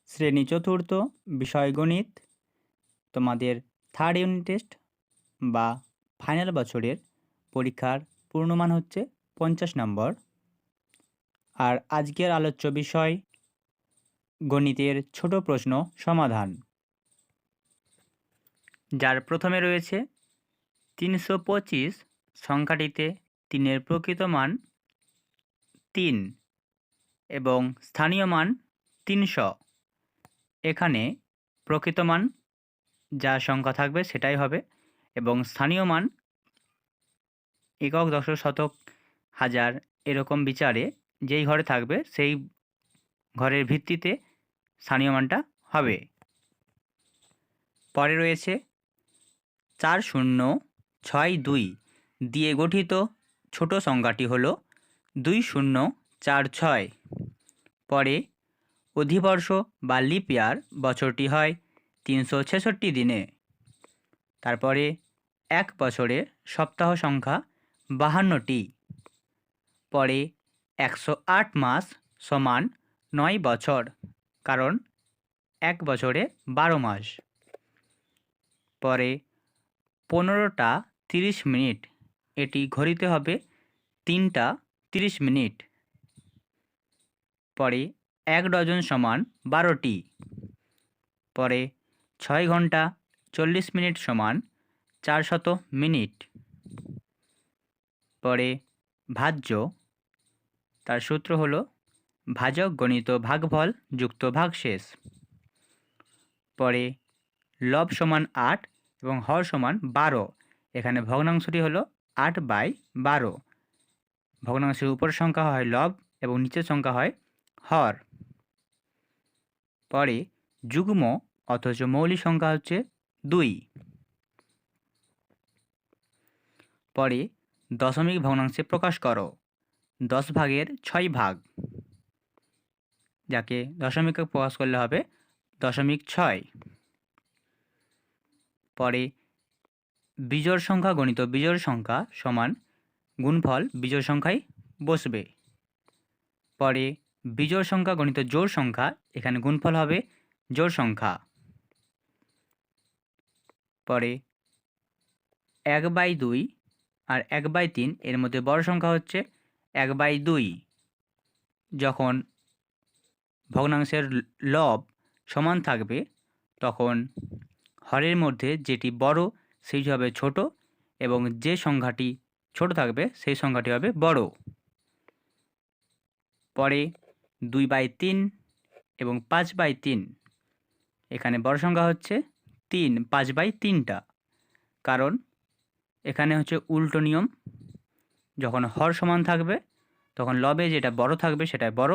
শ্রেণী চতুর্থ, বিষয় গণিত। তোমাদের থার্ড ইউনিট টেস্ট বা ফাইনাল বছরের পরীক্ষার পূর্ণমান হচ্ছে 50 নম্বর। আর আজকের আলোচ্য বিষয় গণিতের ছোট প্রশ্ন সমাধান, যার প্রথমে রয়েছে 325 সংখ্যাটিতে 3-এর প্রকৃত মান 3 এবং স্থানীয় মান 300। এখানে প্রকৃত মান যা সংখ্যা থাকবে সেটাই হবে এবং স্থানীয় মান একক, দশক, শতক, হাজার এরকম বিচারে যেই ঘরে থাকবে সেই ঘরের ভিত্তিতে স্থানীয় মানটা হবে। পরে রয়েছে 4062 দিয়ে গঠিত ছোট সংখ্যাটি হল 2046। পরে অধিবর্ষ বা লিপ ইয়ার বছরটি হয় 366 দিনে। তারপরে এক বছরে সপ্তাহ সংখ্যা 52টি। পরে 108 মাস সমান 9 বছর, কারণ এক বছরে 12 মাস। পরে 15টা 30 মিনিট, এটি ঘড়িতে হবে 3টা 30 মিনিট। পরে 1 ডজন সমান 12টি। পরে 6 ঘন্টা 40 মিনিট সমান 400 মিনিট। পরে ভাজ্য, তার সূত্র হলো ভাজক গণিত ভাগফল যুক্ত ভাগশেষ। পরে লব সমান 8 এবং হর সমান 12। এখানে ভগ্নাংশটি হলো 8/12। ভগ্নাংশের উপরের সংখ্যা হয় লব এবং নিচের সংখ্যা হয় হর। পরে যুগ্ম অথচ মৌলিক সংখ্যা হচ্ছে 2। পরে দশমিক ভগ্নাংশে প্রকাশ করো 10 ভাগের 6 ভাগ, যাকে দশমিকে প্রকাশ করলে হবে 0.6। পরে বিজোড় সংখ্যা গণিত বিজোড় সংখ্যা সমান গুণফল বিজোড় সংখ্যায় বসবে। পরে বিজোড় সংখ্যা গণিত জোড় সংখ্যা, এখানে গুণফল হবে জোড় সংখ্যা। পরে 1/2 আর 1/3 এর মধ্যে বড় সংখ্যা হচ্ছে 1/2। যখন ভগ্নাংশের লব সমান থাকবে তখন হরের মধ্যে যেটি বড় সেইটি হবে ছোট এবং যে সংখ্যাটি ছোট থাকবে সেই সংখ্যাটি হবে বড়। পরে 2/3 এবং 5/3, এখানে বড় সংখ্যা হচ্ছে 3 5/3টা, কারণ এখানে হচ্ছে উল্টো নিয়ম। যখন হর সমান থাকবে তখন লবে যেটা বড় থাকবে সেটাই বড়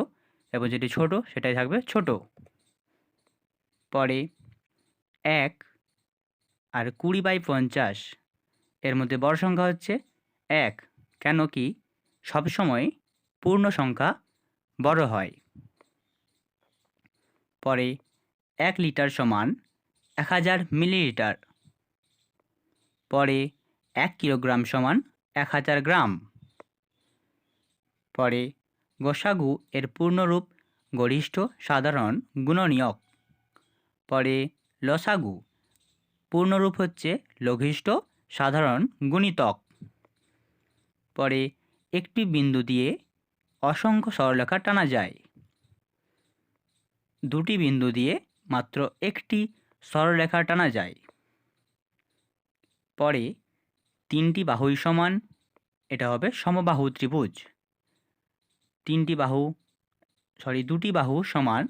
এবং যেটি ছোট সেটাই থাকবে ছোট। পরে 1 আর 20/50, এর মধ্যে বড় সংখ্যা হচ্ছে 1, কেন কি সবসময় পূর্ণ সংখ্যা বড় হয়। পরে 1 লিটার সমান 1000 মিলিলিটার। পরে 1 কিলোগ্রাম সমান 1000 গ্রাম। পরে গসাগু এর পূর্ণরূপ গরিষ্ঠ সাধারণ গুণনীয়ক। পরে লসাগু পূর্ণরূপ হচ্ছে লঘিষ্ঠ সাধারণ গুণিতক। পরে একটি বিন্দু দিয়ে অসংখ্য সরলরেখা টানা যায়। দুটি বিন্দু দিয়ে মাত্র একটি সরলরেখা টানা যায়। পরে 3টি বাহুই সমান, এটা হবে সমবাহু ত্রিভুজ। দুটি বাহু সমান,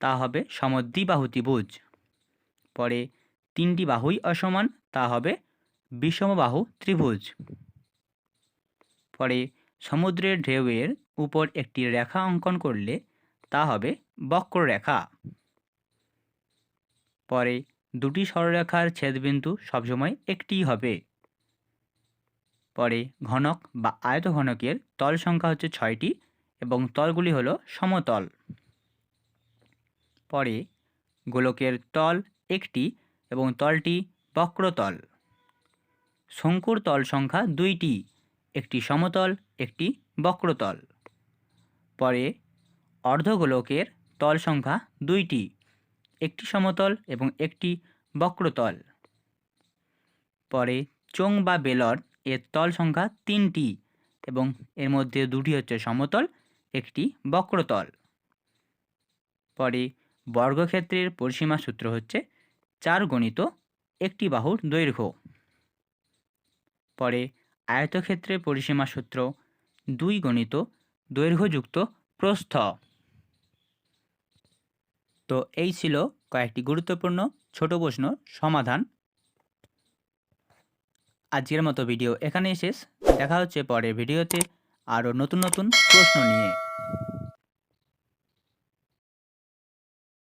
তা হবে সমদ্বিবাহু ত্রিভুজ। পরে 3টি বাহুই অসমান, তা হবে বিষমবাহু ত্রিভুজ। পরে সমুদ্রের ঢেউয়ের উপর একটি রেখা অঙ্কন করলে তা হবে বক্ররেখা। পরে দুটি সরলরেখার ছেদবিন্দু সবসময় একটিই হবে। পরে ঘনক বা আয়তঘনকের তল সংখ্যা হচ্ছে 6টি এবং তলগুলি হলো সমতল। পরে গোলকের তল একটি এবং তলটি বক্রতল। শঙ্কুর তল সংখ্যা 2টি, একটি সমতল একটি বক্রতল। পরে অর্ধগোলকের তল সংখ্যা 2টি, একটি সমতল এবং একটি বক্রতল। পরে চোঙ বা বেলর এর তল সংখ্যা 3টি এবং এর মধ্যে 2টি হচ্ছে সমতল, একটি বক্রতল। পরে বর্গক্ষেত্রের পরিসীমা সূত্র হচ্ছে 4 গণিত একটি বাহুর দৈর্ঘ্য। পরে আয়তক্ষেত্রের পরিসীমা সূত্র 2 গণিত দৈর্ঘ্যযুক্ত প্রস্থ। তো এই ছিল কয়েকটি গুরুত্বপূর্ণ ছোট প্রশ্ন সমাধান। আজকের মতো ভিডিও এখানেই শেষ। দেখা হচ্ছে পরের ভিডিওতে আরও নতুন নতুন প্রশ্ন নিয়ে।